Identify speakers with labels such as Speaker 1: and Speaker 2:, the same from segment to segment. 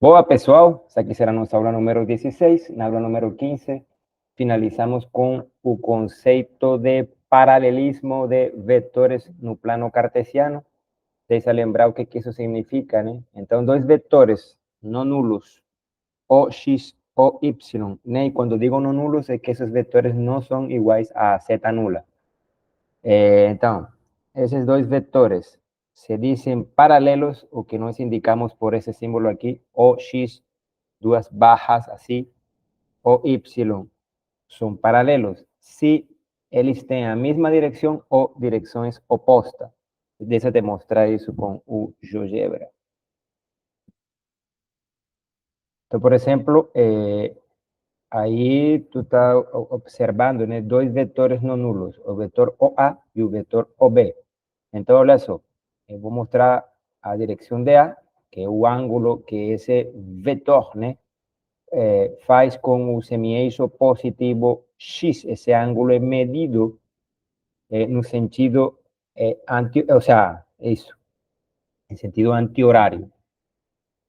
Speaker 1: Boa, pessoal, essa aqui será a nossa aula número 16. Na aula número 15, finalizamos com o conceito de paralelismo de vetores no plano cartesiano. Deixa lembrar o que isso significa, né? Então, dois vetores não nulos, o x ou y, né? E quando digo não nulos, é que esses vetores não são iguais a z nula. Então, esses dois vetores se dizem paralelos, o que nós indicamos por esse símbolo aqui, o x, duas barras así, o y, son paralelos si eles têm a mesma direção ou direções opostas. Deixa eu te mostrar isso com o GeoGebra. Então, por exemplo, aí tu está observando, né, dois vetores não nulos, o vetor OA e o vetor OB. Então, olha só, eu vou mostrar a direção de A, que é o ângulo que esse vetor, né, faz com o semi-eixo positivo x. Esse ângulo é medido no sentido ou seja, isso, em sentido anti-horário,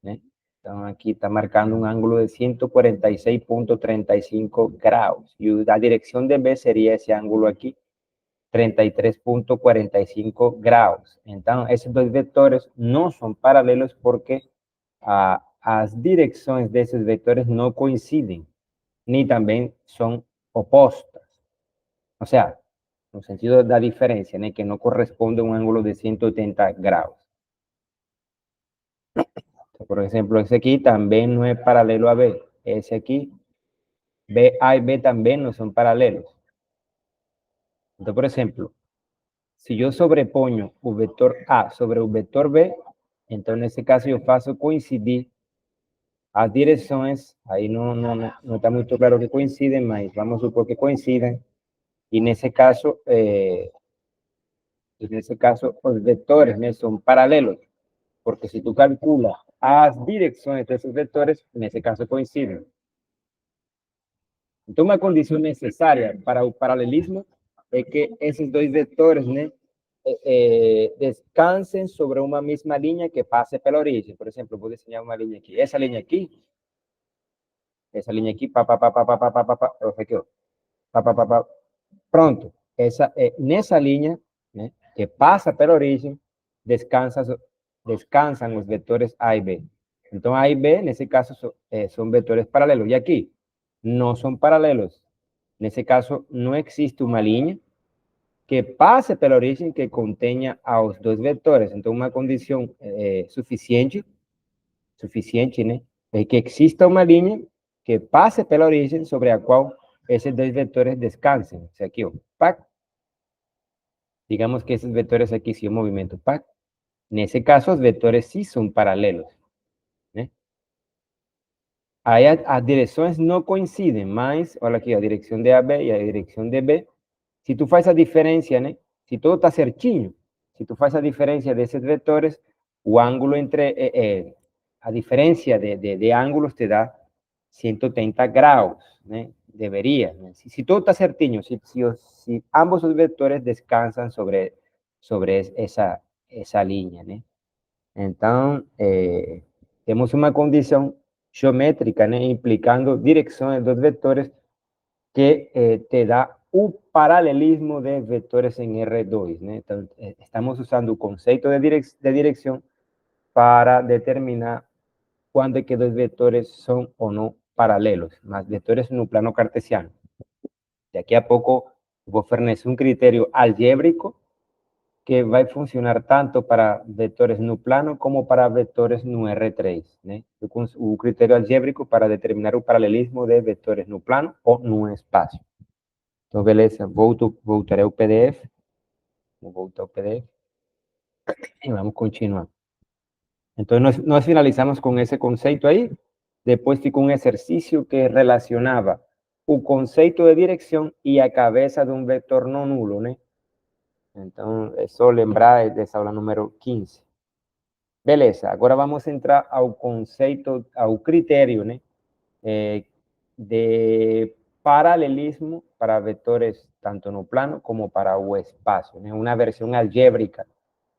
Speaker 1: né? Então, aqui está marcando um ângulo de 146,35 graus. E a direção de B seria esse ângulo aqui, 33,45 graus. Então, esses dois vetores não são paralelos porque as direções desses vetores não coincidem, nem também são opostas. O sea, no sentido da diferencia, ¿no? Que no corresponde a un ángulo de 180 grados. Por ejemplo, ese aquí también no es paralelo a B. Ese aquí, A y B también no son paralelos. Entonces, por ejemplo, si yo sobrepongo el vector A sobre el vector B, entonces en ese caso yo faço coincidir as direções. Ahí no está muy claro que coinciden, mas vamos a supor que coinciden. Y en ese caso, los vectores, ¿no?, son paralelos. Porque si tú calculas as direções desses vetores, nesse caso coincidem. Então, uma condição necessária para o paralelismo é que esses dois vetores, né, descansem sobre uma mesma linha que passe pela origem. Por exemplo, vou desenhar uma linha aqui. Essa linha aqui, pá, pá, pá, pá, pá, pá, pá, pá, pá, aqui, ó, pá, pá, pá, pá. Pronto. Nessa linha, né, que passa pela origem, descansam os vetores A e B. Então, A e B, nesse caso, são vetores paralelos. E aqui, não são paralelos. Nesse caso, não existe uma linha que passe pela origem que contenha aos dois vetores. Então, uma condição suficiente, né, é que exista uma linha que passe pela origem sobre a qual esses dois vetores descansem. Isso aqui, ó, pac. Digamos que esses vetores aqui são movimento pac. Nesse caso, os vetores sim são paralelos, né? Aí as direções não coincidem, mas, olha aqui, a direção de AB e a direção de B. Se tu faz a diferença, né? Se tudo está certinho, se tu faz a diferença desses vetores, o ângulo entre... a diferença de ângulos te dá 180 graus, né? Deveria, né? Se tudo está certinho, se ambos os vetores descansam sobre essa linha, né? Então, temos uma condição geométrica, né, implicando direções dos vetores que te dá o paralelismo de vetores em R2, né? Então, estamos usando o conceito de direção para determinar quando é que dois vetores são ou não paralelos, mas vetores no plano cartesiano. Daqui a pouco vou fornecer um critério algébrico que vai funcionar tanto para vetores no plano como para vetores no R3, né? O critério algébrico para determinar o paralelismo de vetores no plano ou no espaço. Então, beleza, voltarei ao PDF. Vou voltar ao PDF e vamos continuar. Então, nós finalizamos com esse conceito aí. Depois ficou um exercício que relacionava o conceito de direção e a cabeça de um vetor não nulo, né? Então, é só lembrar dessa aula número 15. Beleza, agora vamos entrar ao conceito, ao critério, né, de paralelismo para vetores tanto no plano como para o espaço, né? Uma versão algébrica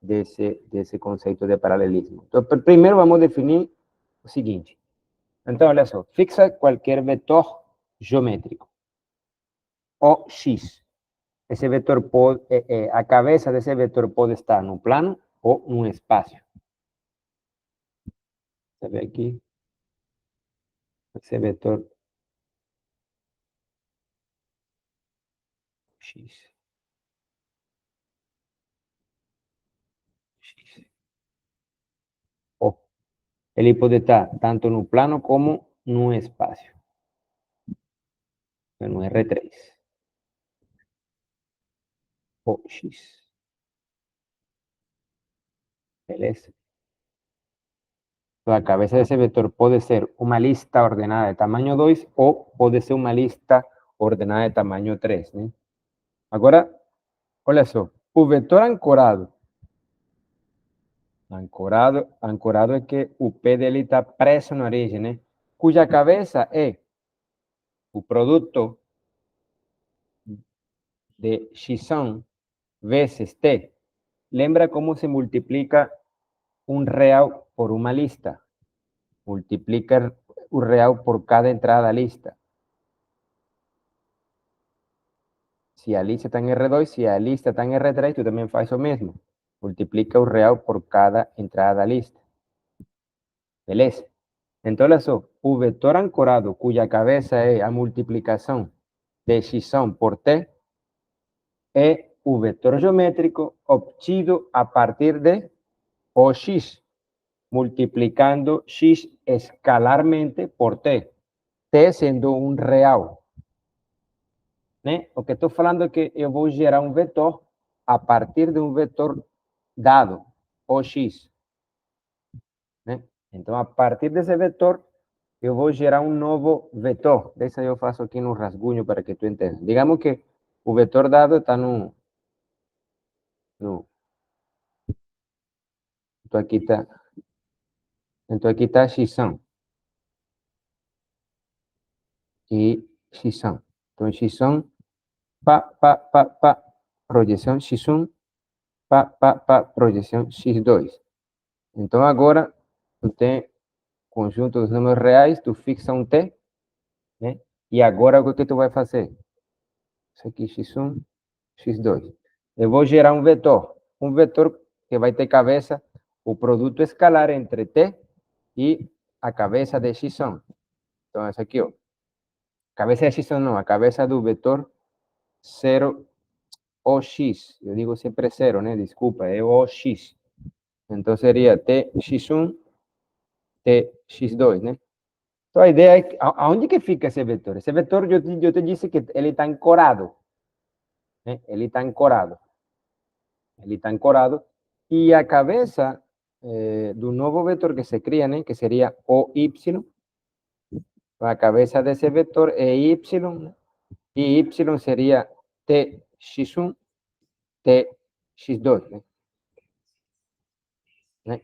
Speaker 1: desse conceito de paralelismo. Então, primeiro vamos definir o seguinte: Então, olha só, fixa qualquer vetor geométrico, o x. Esse vetor pode, a cabeça desse vetor pode estar no plano ou num espaço. Você vê aqui, esse vetor x. X. O. Ele pode estar tanto no plano como no espaço. No R3. O x. Beleza? La cabeza de ese vector puede ser una lista ordenada de tamaño 2 o puede ser una lista ordenada de tamaño 3. Né? Agora, olha só, o vetor ancorado. Ancorado é que o pé dele está preso na origem, né? Cuja cabeça é o produto de x vezes t. Lembra como se multiplica un real por una lista? Multiplica o real por cada entrada lista. Se a lista está em R2, se a lista está em R3, tu também faz o mesmo. Multiplica o real por cada entrada da lista. Beleza? Então, olha só, o vetor ancorado, cuja cabeça é a multiplicação de x por t, é o vetor geométrico obtido a partir de OX, multiplicando x escalarmente por t, t sendo um real. Né? O que estou falando é que eu vou gerar um vetor a partir de um vetor dado, OX. Né? Então, a partir desse vetor, eu vou gerar um novo vetor. Dessa eu faço aqui no rascunho para que tu entenda. Digamos que o vetor dado está então aqui está x e x. Então, x, projeção x1, projeção x2. Então, agora, tu tem conjunto dos números reais, tu fixa um t, né? E agora, o que tu vai fazer? Isso aqui, x1, x2. Eu vou gerar um vetor que vai ter cabeça, o produto escalar entre t e a cabeça de x. Então, essa aqui, ó. Cabeça de x não, a cabeça do vetor 0 OX. Eu digo sempre 0, né? Desculpa, é OX. Então, seria tx1, tx2, né? Então, a ideia é, aonde que fica esse vetor? Esse vetor, eu te disse que ele está ancorado. Né? Ele está ancorado. Ele está ancorado. E a cabeça do novo vetor que se cria, né? Que seria OY. A cabeça desse vetor é Y, né? E Y seria tx1, tx2, né?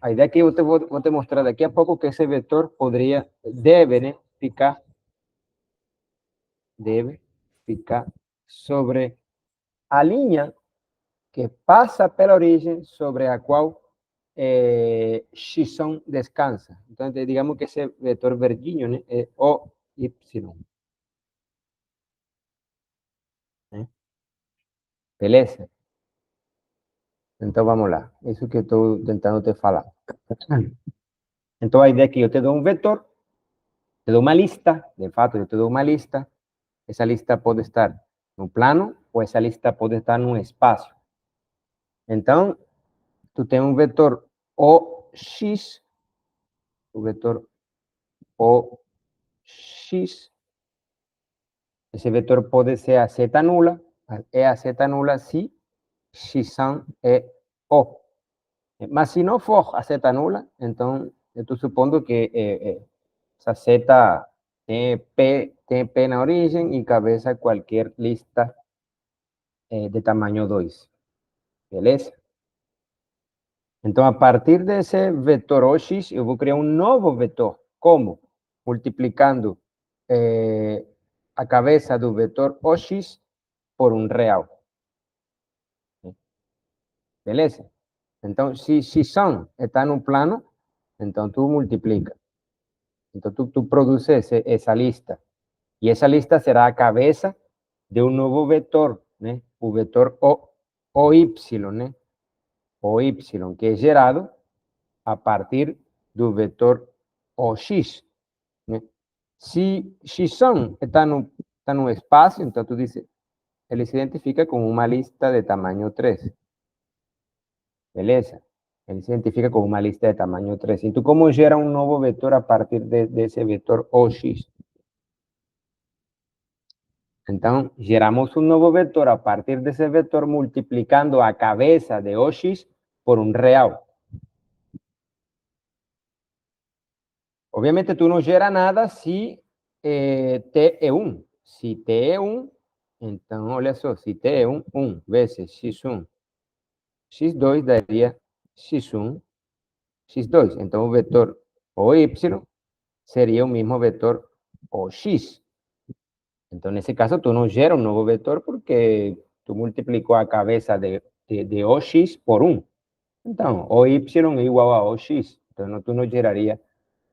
Speaker 1: A ideia é que eu vou te mostrar daqui a pouco que esse vetor deve, né, deve ficar sobre a linha que passa pela origem sobre a qual x descansa. Então, digamos que esse vetor verdinho, né, é OY. Né? Beleza? Então, vamos lá. Isso que eu estou tentando te falar. Então, a ideia é que eu te dou um vetor, te dou uma lista, de fato, eu te dou uma lista. Essa lista pode estar no plano ou essa lista pode estar num espaço. Então, tu tem um vetor OX, o vetor OX, esse vetor pode ser a zeta nula, é a zeta nula se x é O. Mas se não for a zeta nula, então eu estou supondo que essa zeta tem P na origem e cabeça qualquer lista de tamanho 2. Beleza? Então, a partir desse vetor OX, eu vou criar um novo vetor. Como? Multiplicando a cabeça do vetor OX por um real. Beleza? Então, se x está no plano, então tu multiplica Entonces tú produces esa lista. Y esa lista será a cabeza de un nuevo vector, ¿no? Un vector o y, ¿no? O y, que es gerado a partir del vector OX. ¿No? Si XON está en un espacio, entonces tú dices, él se identifica con una lista de tamaño 3. Beleza. Él se identifica con una lista de tamaño 3. ¿Y tú cómo gera un nuevo vector a partir de ese vector OX? Entonces, geramos un nuevo vector a partir de ese vector multiplicando a cabeza de OX por un real. Obviamente tú no geras nada si T es 1. Si T es 1, então, olha só, se T é 1, 1 vezes x1, x2 daria x1, x2. Então, o vetor OY seria o mesmo vetor OX. Então, nesse caso, tu não gera um novo vetor porque tu multiplicou a cabeça de OX por 1. Então, OY é igual a OX. Então, tu não geraria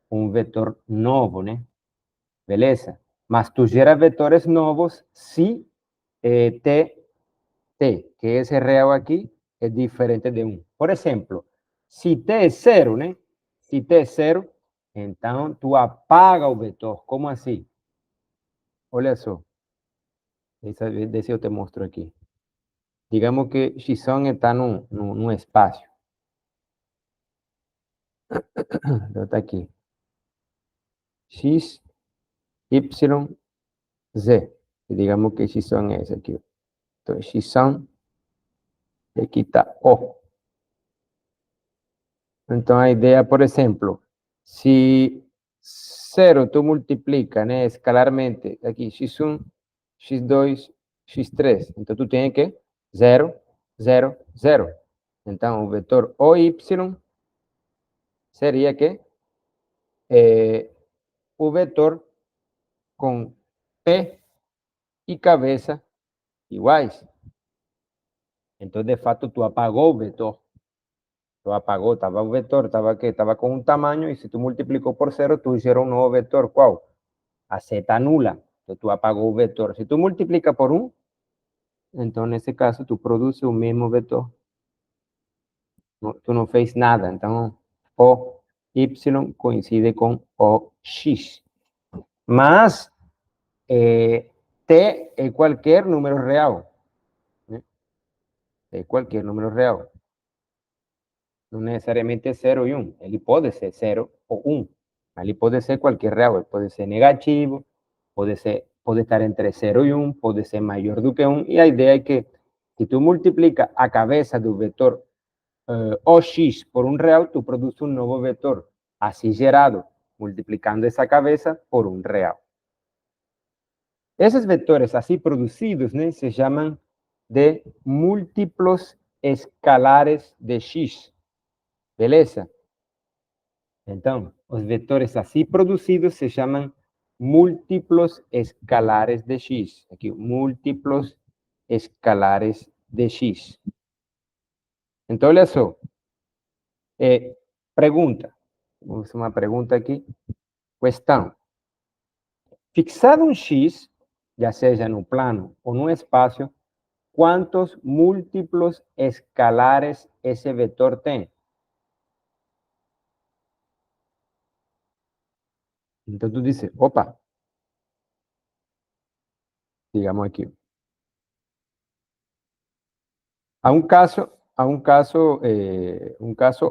Speaker 1: um vetor novo, né? Beleza? Mas tu gera vetores novos se T, que esse real aqui, é diferente de 1. Por exemplo, se T é 0, né? Se T é 0, então tu apaga o vetor. Como assim? Olha só. Desse eu te mostro aqui. Digamos que x está num espaço. Então está aqui. X, Y, Z. E digamos que x é esse aqui. Então, x, aqui está O. Então, a ideia, por exemplo, se 0 tu multiplica, né, escalarmente, aqui, x1, x2, x3. Então, tu tem que 0, 0, 0. Então, o vetor OY seria que o vetor com P e cabeça iguais. Então, de fato, tu apagou o vetor. Tu apagou, estava o vetor, estava com um tamanho, e se tu multiplicou por 0, tu gerou um novo vetor. Qual? A zeta nula. Então, tu apagou o vetor. Se tu multiplica por 1, então, nesse caso, tu produz o mesmo vetor. Tu não fez nada. Então, o Y coincide com o X. Mas, T é qualquer número real. Né? É qualquer número real. Não necessariamente 0 e 1. Ele pode ser 0 ou 1. Ele pode ser qualquer real. Ele pode ser negativo, pode estar entre 0 e 1, pode ser maior do que 1. E a ideia é que, se tu multiplica a cabeça do vetor OX por um real, tu produz um novo vetor, assim gerado, multiplicando essa cabeça por um real. Esses vetores assim produzidos, né, se chamam de múltiplos escalares de x. Beleza? Então, os vetores assim produzidos se chamam múltiplos escalares de x. Aqui, múltiplos escalares de x. Então, olha só. Pergunta. Vamos fazer uma pergunta aqui. Questão. Fixado um x, já seja no plano ou no espaço, quantos múltiplos escalares esse vetor tem? Então, tu diz, opa, digamos aqui. Há um caso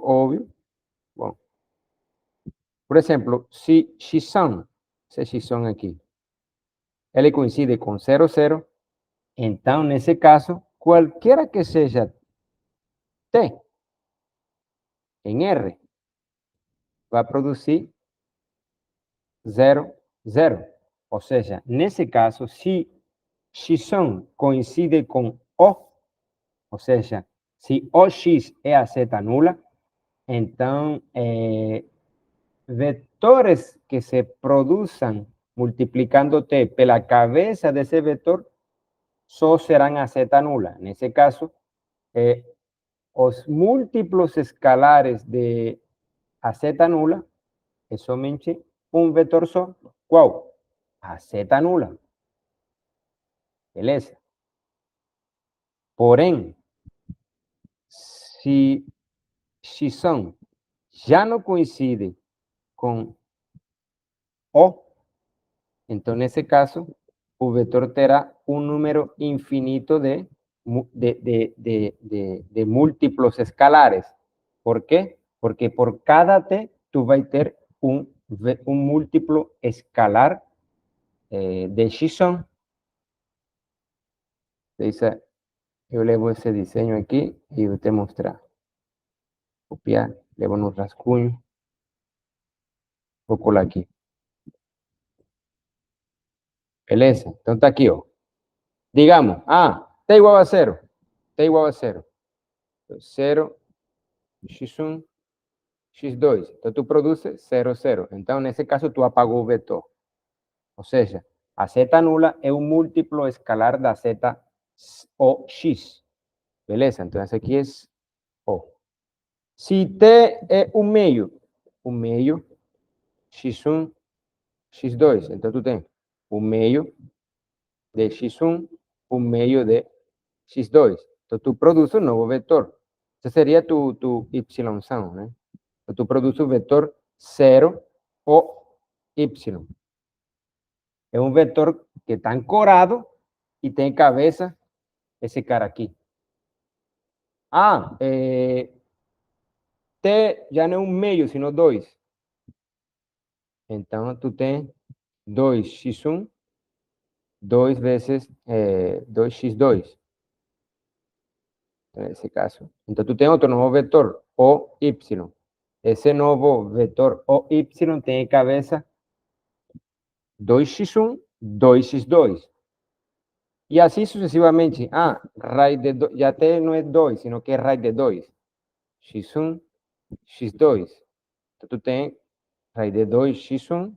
Speaker 1: óbvio. Bom, por exemplo, se x esse x aqui, ele coincide com 0, 0, então, nesse caso, qualquer que seja t em R, vai produzir 0, 0. Ou seja, nesse caso, se x coincide com O, ou seja, se OX é a zeta nula, então, vetores que se produzam multiplicando T pela cabeça desse vetor só serão a zeta nula. Nesse caso, os múltiplos escalares de a zeta nula é somente um vetor só. Qual? A z nula. Beleza? Porém, se x já não coincide com O, então, nesse caso, o vetor terá um número infinito de múltiplos escalares. ¿Por qué? Porque por cada t, tú vas a tener un múltiplo escalar de x-sum. Yo levo ese diseño aquí y te mostrar. Copiar, levo no rascunho. Vou colar aqui. Beleza? Então tá aqui, ó. Digamos, t igual a 0. T igual a 0. 0, x1, x2. Então, tu produz 0, 0. Então, nesse caso, tu apagou o vetor. Ou seja, a z nula é um múltiplo escalar da z o x. Beleza? Então, esse aqui é O. Se t é o meio, x1, x2. Então, tu tem o meio de x1, o meio de x2. Então, tu produz um novo vetor. Esse seria tu y-sum, né? Então, tu produz o vetor 0 o y. É um vetor que está ancorado e tem cabeça esse cara aqui. T já não é um meio, sino 2. Então, tu tem 2x1, 2 vezes 2x2. Nesse caso. Então, tu tem outro novo vetor, OY. Esse novo vetor OY tem cabeça 2x1, 2x2. E assim sucessivamente. Raiz de 2, já até não é 2, sino que é raiz de 2. x1, x2. Então, tu tem raiz de 2, x1,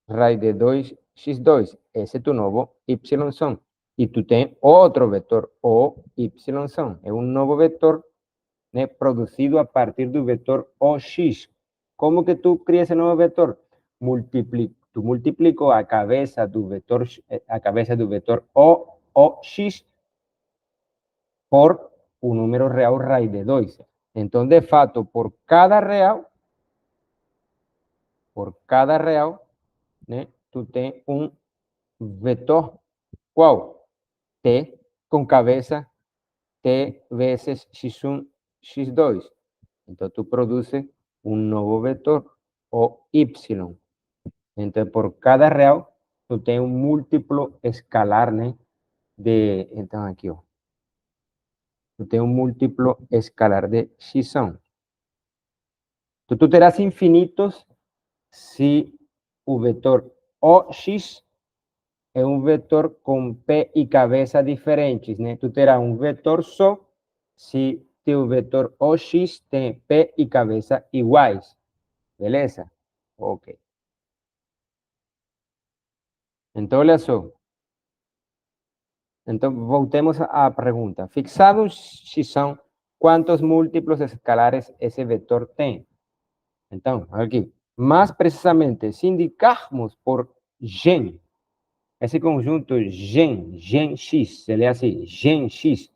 Speaker 1: raiz de 2, x2. Esse é tu novo y-sum. E tu tem outro vetor, o y-sum. É um novo vetor, né, produzido a partir do vetor OX. Como que tu cria esse novo vetor? Tu multiplicou a cabeça do vetor OX por um número real raiz de 2. Então, de fato, por cada real, né, tu tem um vetor, qual? T com cabeça T vezes x1, x2. Então, tu produz um novo vetor, o y. Então, por cada real, tu tem um múltiplo escalar, né? Então, aqui, ó. Tu tem um múltiplo escalar de x-sum. Então, tu terás infinitos se o vetor OX é um vetor com pé e cabeça diferentes, né? Tu terás um vetor só se teu vetor OX tem pé e cabeça iguais. Beleza? Ok. Então, olha só. Então, voltemos à pergunta. Fixado x-sum, quantos múltiplos escalares esse vetor tem? Então, aqui. Mais precisamente, se indicarmos por gen, esse conjunto gen x, ele é assim, gen x,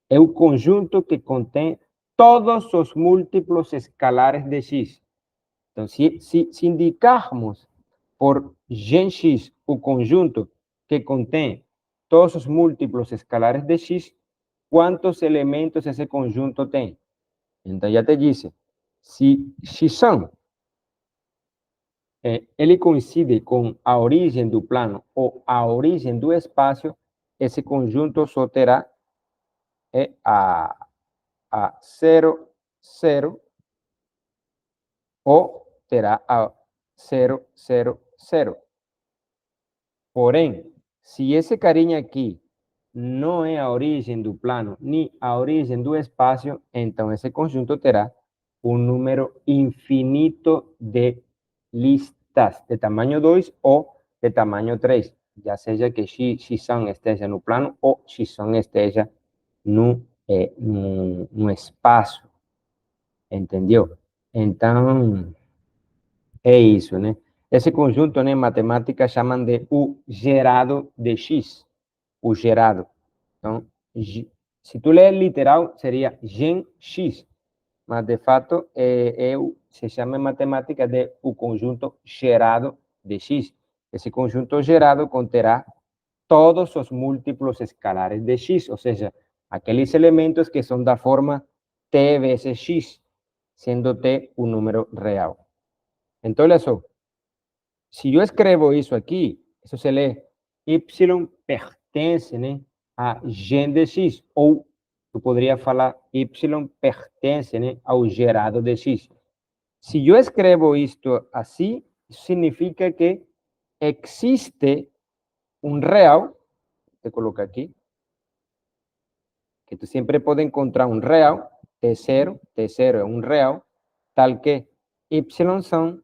Speaker 1: é o conjunto que contém todos os múltiplos escalares de x. Então, se indicarmos por gen x o conjunto que contém todos os múltiplos escalares de x, quantos elementos esse conjunto tem? Então, já te disse, se x-sum ele coincide com a origem do plano ou a origem do espaço, esse conjunto só terá a 0, 0, ou terá a 0, 0, 0. Porém, se esse carinha aqui não é a origem do plano, nem a origem do espaço, então esse conjunto terá um número infinito de listas de tamanho 2 ou de tamanho 3, já seja que x-sum esteja no plano ou x-sum esteja no espaço. Entendeu? Então, É isso, né? Esse conjunto, né, em matemática chamam de o gerado de x, o gerado. Então, se tu ler literal, seria gen x, mas de fato se chama em matemática de o conjunto gerado de x. Esse conjunto gerado conterá todos os múltiplos escalares de x, ou seja, aqueles elementos que são da forma t vezes x, sendo t um número real. Então, olha só, se eu escrevo isso aqui, isso se lê y pertence, né, a gen de x, ou eu poderia falar y pertence, né, ao gerado de x. Se eu escrevo isto assim, significa que existe um real, vou colocar aqui, que tu sempre pode encontrar um real, T0 é um real, tal que y são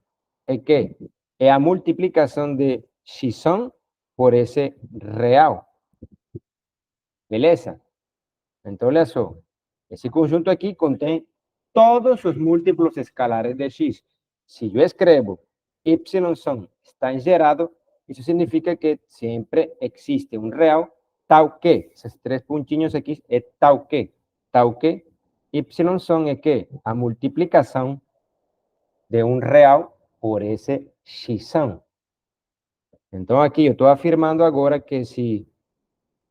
Speaker 1: é que é a multiplicação de x por esse real. Beleza? Então, olha só. Esse conjunto aqui contém todos os múltiplos escalares de x. Se eu escrevo y está gerado, isso significa que sempre existe um real, tal que, esses três pontinhos aqui, é tal que y é que a multiplicação de um real por esse x. Então, aqui eu estou afirmando agora que se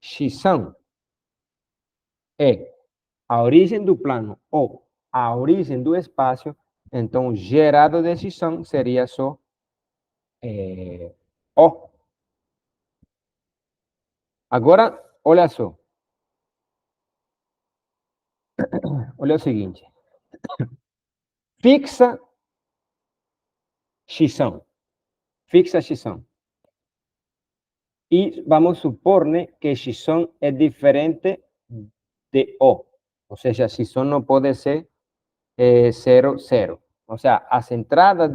Speaker 1: x é a origem do plano ou a origem do espaço, então gerado de x seria só O. Agora, olha só. Olha o seguinte. Fixa x. Fixa x. E vamos supor, né, que x é diferente de O. Ou seja, x não pode ser 0, 0. Ou seja, as entradas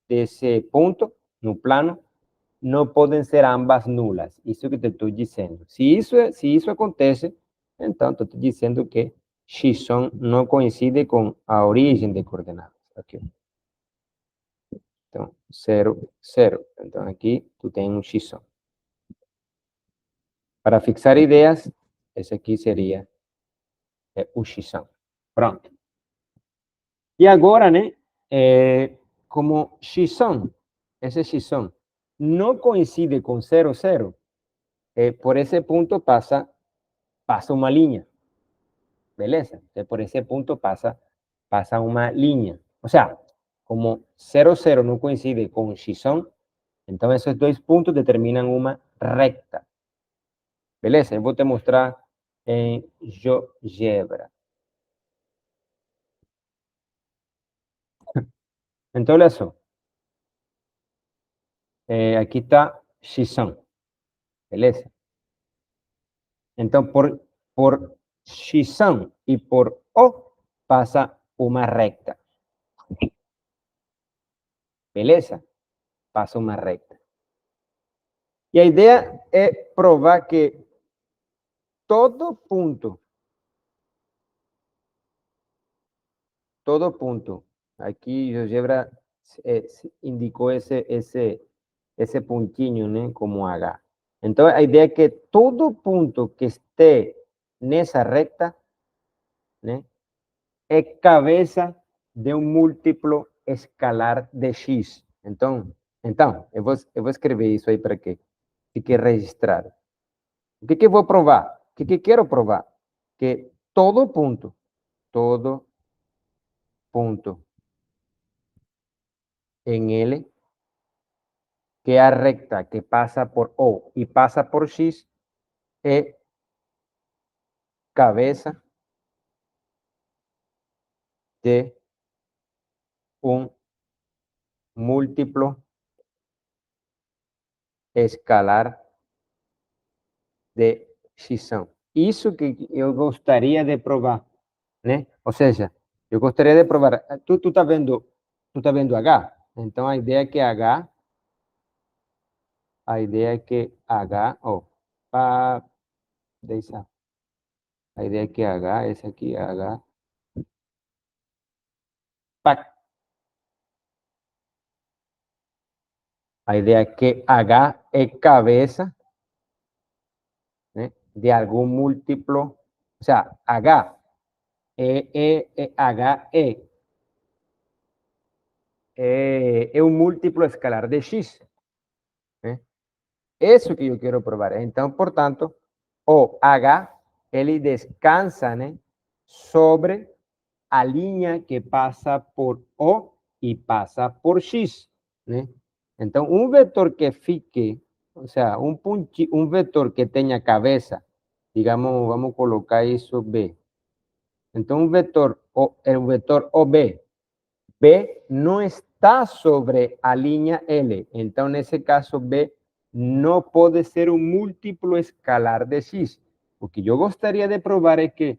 Speaker 1: desse ponto no plano não podem ser ambas nulas. Isso que te estou dizendo. Se isso acontece, então estou dizendo que x não coincide com a origem de coordenadas. Aqui. Então, 0, 0. Então, aqui tu tem um x. Para fixar ideias, esse aqui seria o x. Pronto. E agora, né, como x, esse x não coincide com 0, 0, por esse ponto passa uma linha. Beleza? Entonces, por ese punto pasa una línea. O sea, como 0, 0 no coincide con xisón, entonces esos dos puntos determinan una recta. Beleza? Eu vou te mostrar em GeoGebra. Então, olha só. Aqui está xisón. Beleza? Então, por xisón e por O passa uma recta. Beleza? Passa uma recta. E a ideia é provar que todo punto, aquí GeoGebra indicó ese puntinho, né, como H. Entonces, a idea é que todo punto que esté nessa recta, né, é cabeça de um múltiplo escalar de x. Então eu vou escrever isso aí para que fique registrado. O que eu vou provar? O que quero provar? Que todo punto en L, que es recta que pasa por O y pasa por X, es cabeza de un múltiplo escalar de X. Isso que eu gostaria de provar, né? Ou seja, eu gostaria de provar. Tu tá vendo H? Então a ideia é que deixa. A ideia é que H, esse aqui, H, pac, A ideia é que H é cabeça, né, de algum múltiplo, o sea, H é um múltiplo escalar de X, né? Isso que eu quero provar. Então, portanto, o H, ele descansa, né, sobre a linha que passa por O e passa por X, né? Então, um vetor que fique, o sea, um vetor que tenha cabeça, digamos, vamos colocar isso B. Então, um vetor, o vetor OB, B não está sobre a linha L. Então, nesse caso, B não pode ser um múltiplo escalar de X. O que eu gostaria de provar é que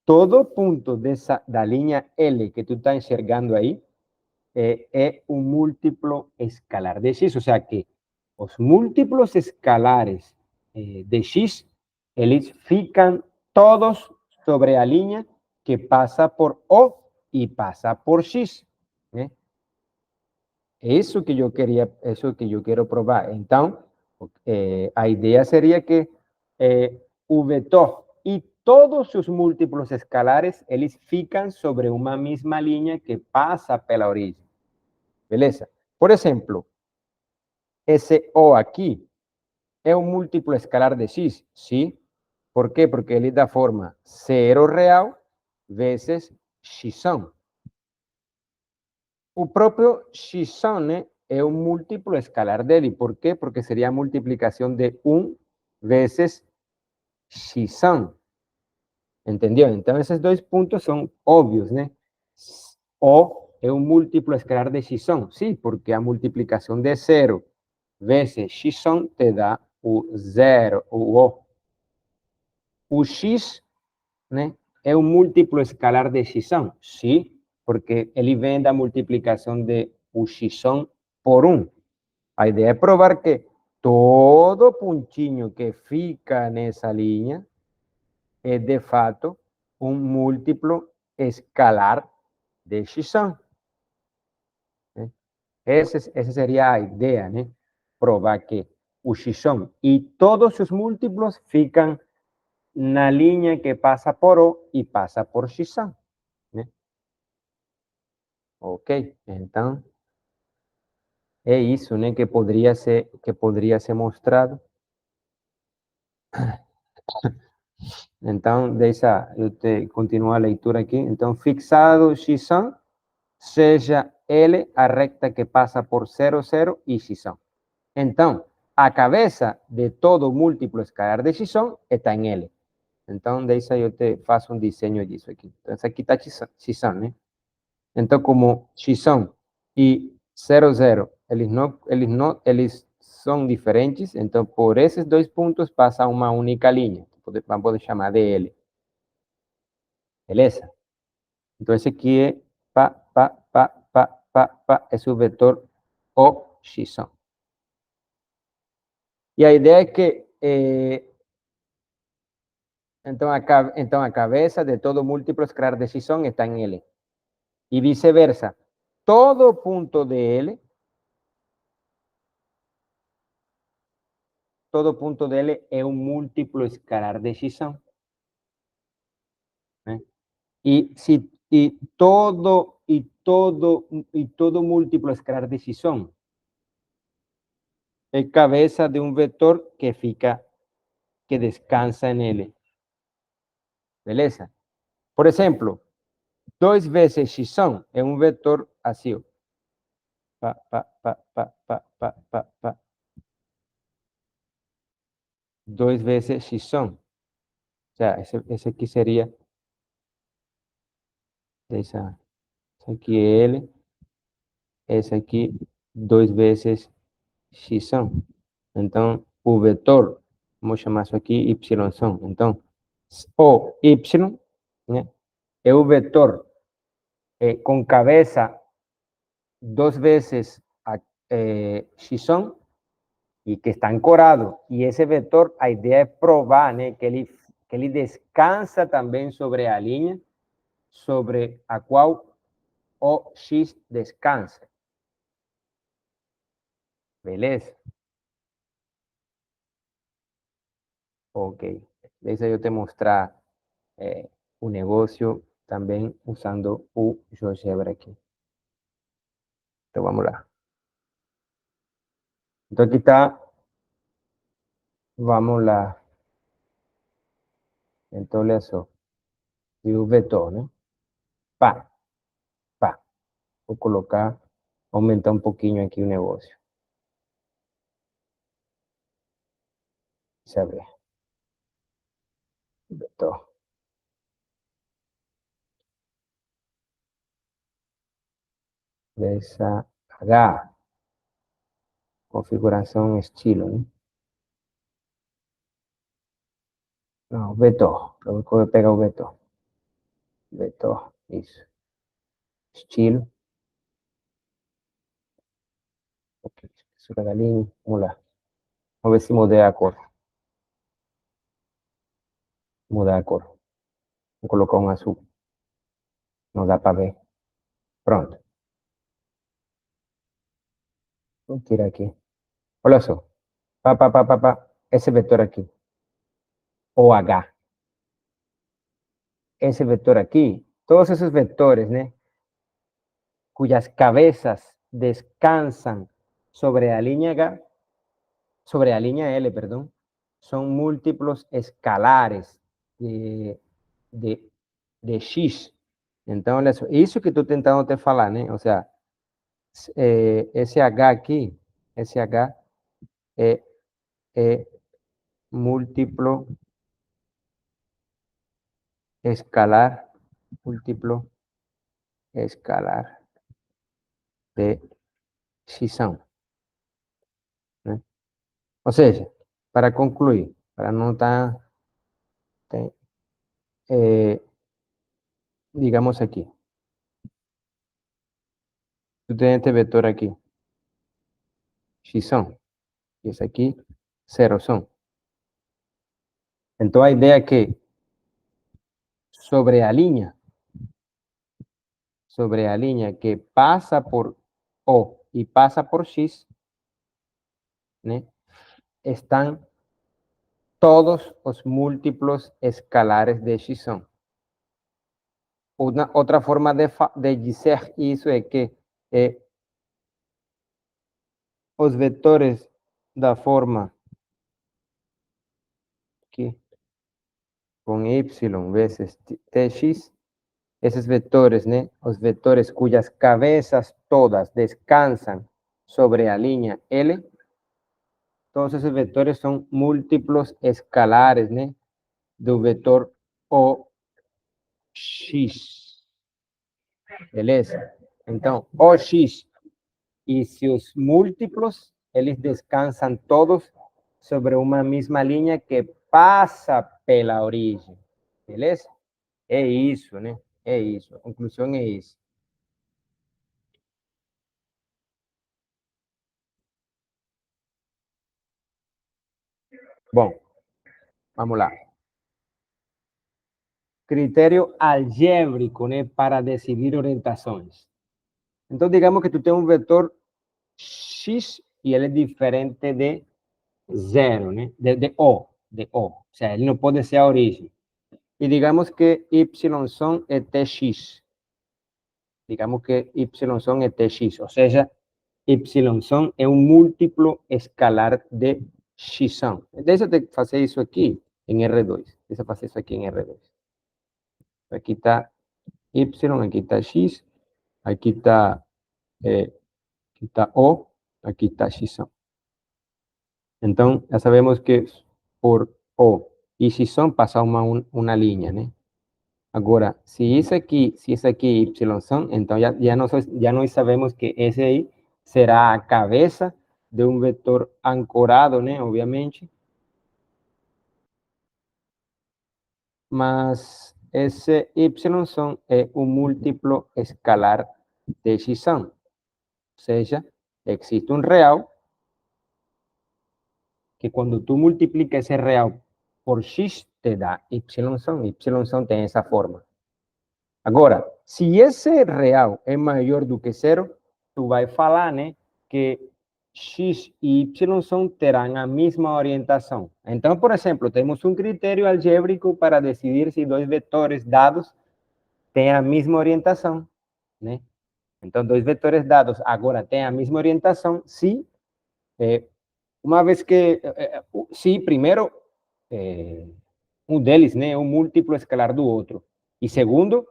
Speaker 1: todo ponto da linha L que tu está enxergando aí é um múltiplo escalar de X. O sea que os múltiplos escalares de X, eles ficam todos sobre a linha que passa por O e passa por X, né? Isso que eu queria, isso que eu quero provar. Então, a ideia seria que o vetor e todos os múltiplos escalares, eles ficam sobre uma mesma linha que passa pela origem. Beleza? Por exemplo, esse O aqui é um múltiplo escalar de X, sim? Por quê? Porque ele dá forma zero real vezes X. O próprio X, né, é um múltiplo escalar dele. Por quê? Porque seria a multiplicação de 1 vezes X. Entendeu? Então, esses dois pontos são óbvios, né? O é um múltiplo escalar de X, sim, porque a multiplicação de 0 vezes X te dá o 0, o O. O X, né, é um múltiplo escalar de X, sim, porque ele vem da multiplicação de o X por 1. A ideia é provar que todo pontinho que fica nessa linha é, de fato, um múltiplo escalar de X. Né? Essa seria a ideia, né? Provar que o X e todos os múltiplos ficam na linha que passa por O e passa por X. Né? Ok, então é isso, né, que poderia ser mostrado. Então, deixa eu continuar a leitura aqui. Então, fixado X, seja L a recta que passa por 0, 0 e X. Então, a cabeça de todo múltiplo escalar de X está em L. Então, deixa eu te faço um desenho disso aqui. Então, aqui está X, né? Então, como X e 0, 0, eles são diferentes, então, por esses dois pontos passa uma única linha. Vamos poder chamar de L. Beleza? Então, esse aqui é é o vetor OX. E a ideia é que, então, a cabeça de todo múltiplo escalar de X está em L. E viceversa. Todo ponto de L, é um múltiplo escalar de X. Né? Todo múltiplo escalar de X é cabeça de um vetor que descansa em L. Beleza? Por exemplo, 2 vezes X é um vetor assim, ó. 2 vezes X. O sea, esse aqui seria, esse aqui é L, esse aqui 2 vezes X. Então, o vetor, vamos chamar isso aqui Y. Então, o Y, né, é o vetor com cabeça 2 vezes X e que está ancorado. E esse vetor, a ideia é provar, né, que ele descansa também sobre a linha sobre a qual o X descansa. Beleza? Ok. Deixa eu te mostrar o negócio também usando o GeoGebra aqui. Então vamos lá. Então aqui está, vamos lá. Então olha só, e o vetor, né? Pá, pá. Vou colocar, aumentar um pouquinho aqui o negócio. Deixa eu ver. Vetor. Dessa H. Configuração estilo, né? Não, vetor. Eu vou pegar o vetor. Vetor, isso. Estilo. Ok, espessura da linha. Vamos lá. Vamos ver se mudei a cor. Mudar a cor. Vou colocar um azul. Não dá para ver. Pronto. Vou tirar aqui. Olha só. Pá, pá, pá, pá, pá. Esse vetor aqui. OH. Esse vetor aqui. Todos esos vectores, né? Cuyas cabezas descansan sobre la línea H, sobre la línea L, perdón, son múltiplos escalares de, de X. Então, isso que estou tentando te falar, né? Ou seja, esse H aqui, esse H é múltiplo escalar, múltiplo escalar de X, né? Ou seja, para concluir, para não estar, digamos aqui, tú tienes este vector aquí, X son, y ese aquí, 0 son. Entonces, la idea es que sobre la línea que pasa por O y pasa por X, ¿no? Están todos los múltiplos escalares de X son. Otra forma de decir eso es que los vectores da forma aquí, con Y veces Tx, esos vectores, ¿no? Los vectores cuyas cabezas todas descansan sobre la línea L, todos esos vectores son múltiplos escalares, ¿no? Do vector OX. Beleza? Então, OX e seus múltiplos, eles descansam todos sobre uma mesma linha que passa pela origem. Beleza? É isso, né? É isso. A conclusão é isso. Bom, vamos lá. Critério algébrico, né, para decidir orientações. Então, digamos que tu tem um vetor X e ele é diferente de zero, né? De O. Ou seja, ele não pode ser a origem. E digamos que Y son é Tx. Digamos que Y son é Tx, ou seja, Y son é um múltiplo escalar de X. Deixa eu fazer isso aqui em R2. Deixa eu fazer isso aqui em R2. Aqui está Y, aqui está X, aqui está O, aqui está X. Então, já sabemos que por O e X passa uma linha, né? Agora, se esse aqui Y son, então já nós sabemos que esse aí será a cabeça de um vetor ancorado, né? Obviamente. Mas esse Y son é um múltiplo escalar de X son. Ou seja, existe um real que quando tu multiplica esse real por X, te dá Y son. Y son tem essa forma. Agora, se esse real é maior do que zero, tu vai falar, né, que x e y terão a mesma orientação. Então, por exemplo, temos um critério algébrico para decidir se dois vetores dados têm a mesma orientação, né? Então, dois vetores dados agora têm a mesma orientação se, uma vez que, se primeiro, um deles, né, é um múltiplo escalar do outro. E segundo,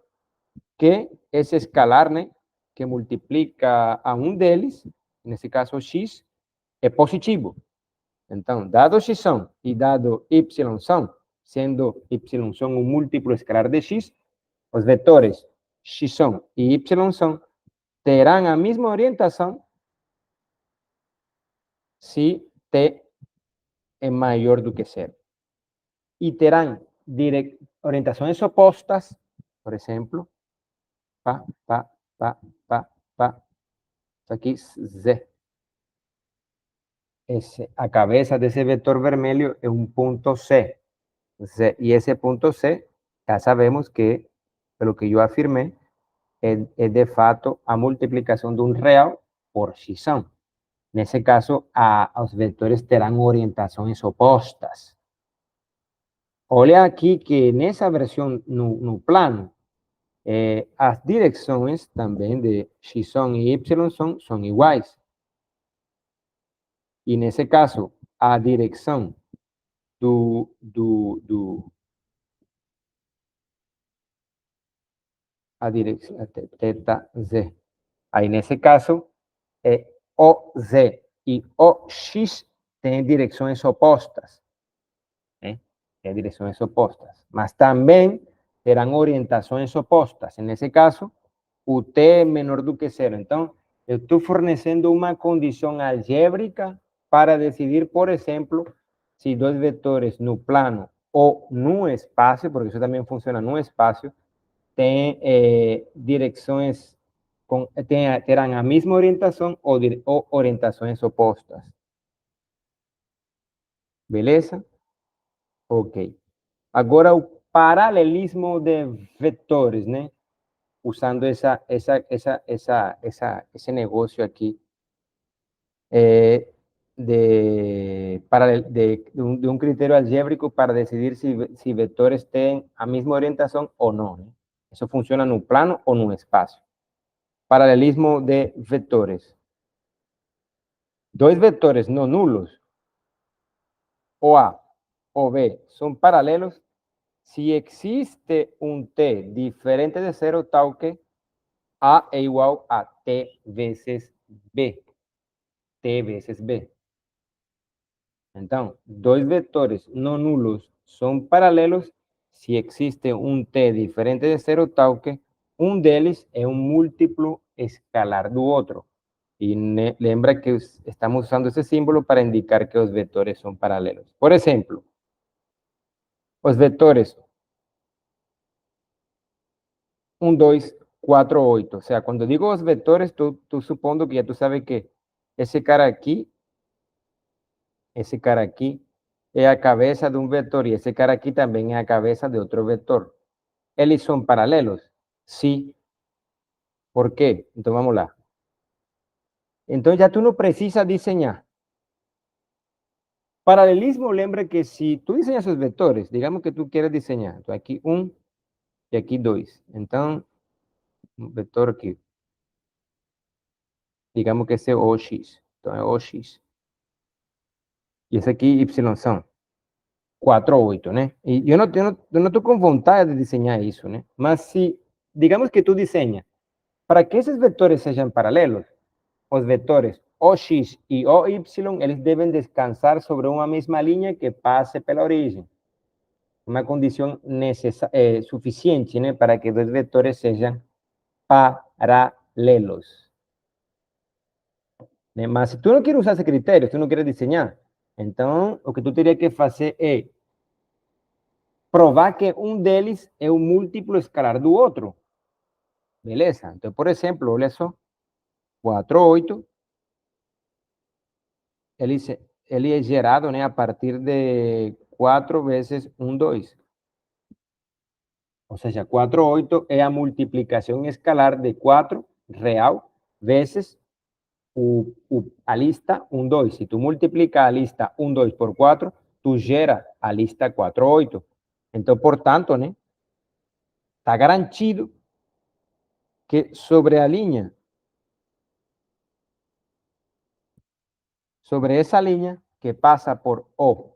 Speaker 1: que esse escalar, né, que multiplica a um deles, nesse caso x, é positivo. Então, dado x são e dado y são, sendo y são um múltiplo escalar de x, os vetores x são e y são terão a mesma orientação se t é maior do que zero. E terão orientações opostas, por exemplo, pá, pá, pá, pá, pá, isso aqui z. A cabeça desse vetor vermelho é um ponto C. E esse ponto C, já sabemos que, pelo que eu afirmei, é de fato a multiplicação de um real por x. Nesse caso, os vetores terão orientações opostas. Olha aqui que nessa versão no plano, as direções também de x e y são iguais. E nesse caso, a direção a direção teta z. Aí nesse caso, OZ e OX têm direções opostas, né? Têm direções opostas, mas também terão orientações opostas. Nesse caso, o T é menor do que zero. Então, eu estou fornecendo uma condição algébrica para decidir, por exemplo, se dois vetores no plano ou no espaço, porque isso também funciona no espaço, têm direções, terão a mesma orientação ou orientações opostas. Beleza? Ok. Agora, o paralelismo de vetores, né? Usando esse negócio aqui de um critério algébrico para decidir se vetores têm a mesma orientação ou não, né? Isso funciona no plano ou no espaço. Paralelismo de vetores. Dois vetores não nulos, o A o B, são paralelos se existe um T diferente de zero, tal que A é igual a T vezes B. T vezes B. Então, dois vetores não nulos são paralelos se existe um T diferente de zero, tal que um deles é um múltiplo escalar do outro. E lembra que estamos usando esse símbolo para indicar que os vetores são paralelos. Por exemplo, os vetores 1, 2, 4, 8. O sea, cuando digo os vetores, tú supondo que ya tú sabes que ese cara aquí es la cabeza de un vector y ese cara aquí también es la cabeza de otro vector. ¿Ellos son paralelos? Sí. ¿Por qué? Entonces, vamos lá. Entonces, ya tú no precisas diseñar. Paralelismo, lembra que si tú diseñas esos vectores, digamos que tú quieres diseñar, entonces aquí 1 y aquí 2. Entonces, un vector aquí. Digamos que ese es OX. Entonces, OX. E esse aqui Y são 4 ou 8, né? E eu não estou com vontade de desenhar isso, né? Mas se, digamos que tu desenha, para que esses vetores sejam paralelos, os vetores OX e OY, eles devem descansar sobre uma mesma linha que passe pela origem. Uma condição suficiente, né? Para que dois vetores sejam paralelos. Né? Mas se tu não queres usar esse critério, tu não queres desenhar, então o que tu teria que fazer é provar que um deles é um múltiplo escalar do outro. Beleza? Então, por exemplo, olha só. 4, 8. Ele é gerado, né, a partir de 4 vezes 1, 2. Ou seja, 4, 8 é a multiplicação escalar de 4 real vezes a lista 1, 2. Se tu multiplica a lista 1, 2 por 4, tu gera a lista 4, 8. Então, portanto, né, está garantido que sobre a linha, sobre essa linha que passa por O,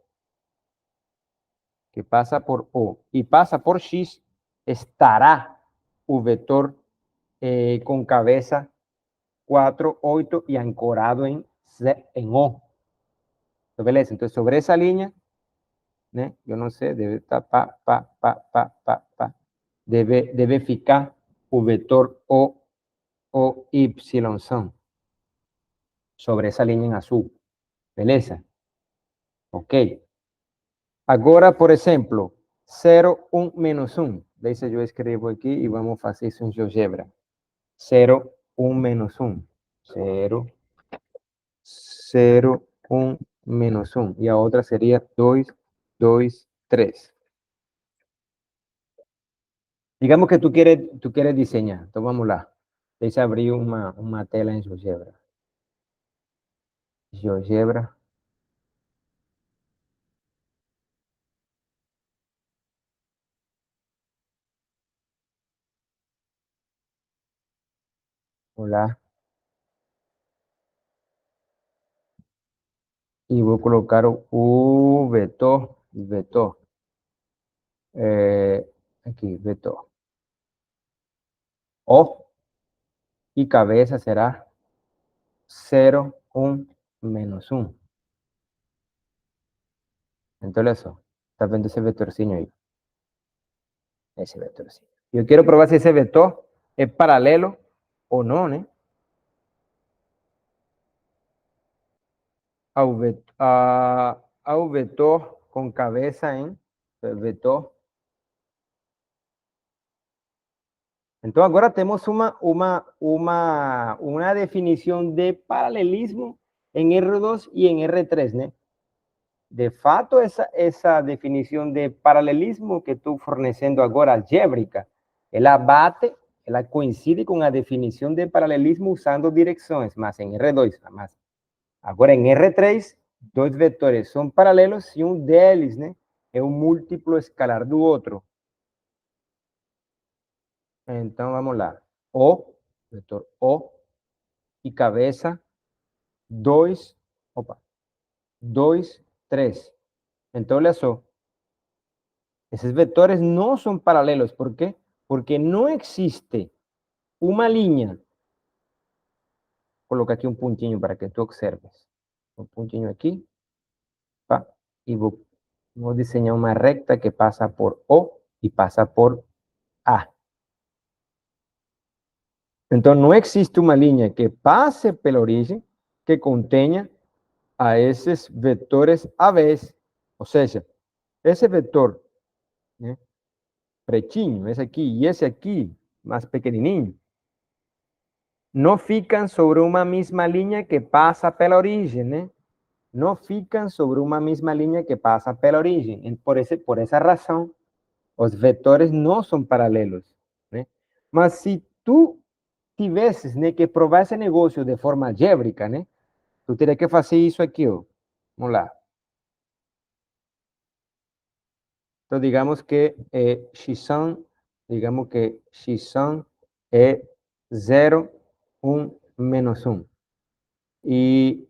Speaker 1: e passa por X, estará o vetor com cabeça 4, 8 e ancorado em O. Então, beleza? Então, sobre essa linha, né, eu não sei, deve estar deve ficar o vetor O, Y sobre essa linha em azul. Beleza? Ok. Agora, por exemplo, 0, 1, menos 1. Deixa eu escrevo aqui e vamos fazer isso em GeoGebra. 0, 1, menos 1. 0, 0, 1, menos 1. E a outra seria 2, 2, 3. Digamos que tú quieres diseñar. Entonces vamos lá. Deixa abrir uma tela em GeoGebra. GeoGebra. Olá. E vou colocar o vetor. Aqui, vetor. O y cabeza será 0, 1, menos 1. Entonces eso, está viendo ese vectorcinho ahí. Ese vectorcinho. Yo quiero probar si ese vector es paralelo o no, ¿no? Ao vetor con cabeza en vetor. Entonces ahora tenemos una definición de paralelismo en R2 y en R3, ¿no? De fato, essa definição de paralelismo que estou fornecendo agora, algébrica, ela coincide com a definição de paralelismo usando direções, mas em R2. Mas agora em R3, dois vetores são paralelos e um deles, né, é um múltiplo escalar do outro. Então, vamos lá. O, vetor O, e cabeça 2, 2, 3. Então, olha só. Esos vectores no son paralelos. ¿Por qué? Porque no existe una línea. Coloca aquí un puntinho para que tú observes. Un puntinho aquí. Y voy a diseñar una recta que pasa por O y pasa por A. Entonces, no existe una línea que pase por la origen que contenga a esos vectores a vez. O sea, ese vector, pretinho, ese aquí y ese aquí, más pequeñinho, no fican sobre una misma línea que pasa por la origen, ¿eh? No fican sobre una misma línea que pasa por la origen. Por esa razón, los vectores no son paralelos, ¿eh? Mas si tú tivesses, ¿eh?, que probar ese negocio de forma algébrica, ¿eh?, tú tienes que hacer eso aquí, ó. Vamos lá. Entonces, digamos que x es 0, 1, menos 1. Y,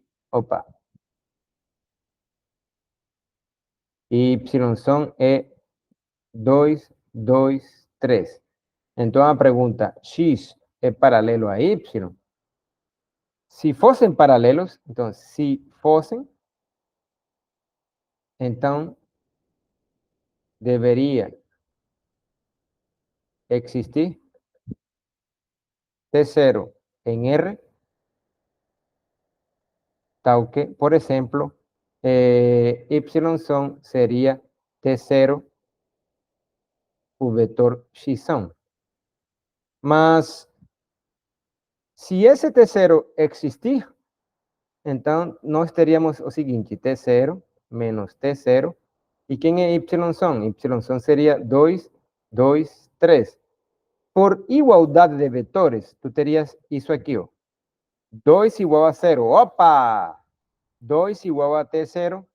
Speaker 1: y son es 2, 2, 3. Entonces, la pregunta, x es paralelo a y. Si fuesen paralelos, entonces, si fuesen, entonces debería existir T0 en R, tal que, por ejemplo, y sería T0 o vector x son. Mas, si ese T0 existir, entonces nós teríamos o seguinte, T0 menos T0. ¿Y quién es Y son? Y son sería 2, 2, 3. Por igualdad de vectores, tú terías eso aquí, ó. 2 igual a 0. Opa! 2 igual a T0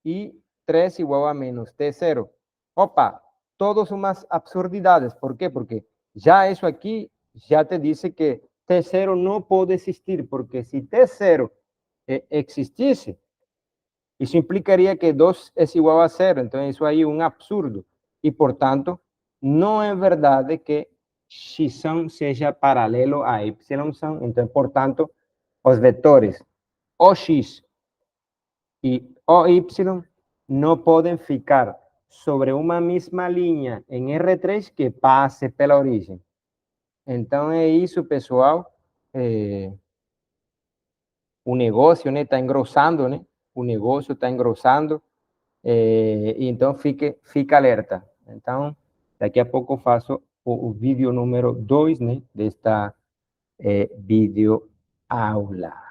Speaker 1: y 3 igual a menos T0. Opa, todos son más absurdidades. ¿Por qué? Porque ya eso aquí ya te dice que T0 no puede existir, porque si T0 existiese, eso implicaría que 2 es igual a 0, entonces eso hay un absurdo. Y por tanto, no es verdad de que x sea paralelo a y son, entonces por tanto, los vectores OX y OY no pueden ficar sobre una misma línea en R3 que pase pela origem. Então é isso, pessoal. O negócio, né, está engrossando, né? O negócio está engrossando. E então fica alerta. Então, daqui a pouco eu faço o vídeo número 2, né, desta vídeo aula.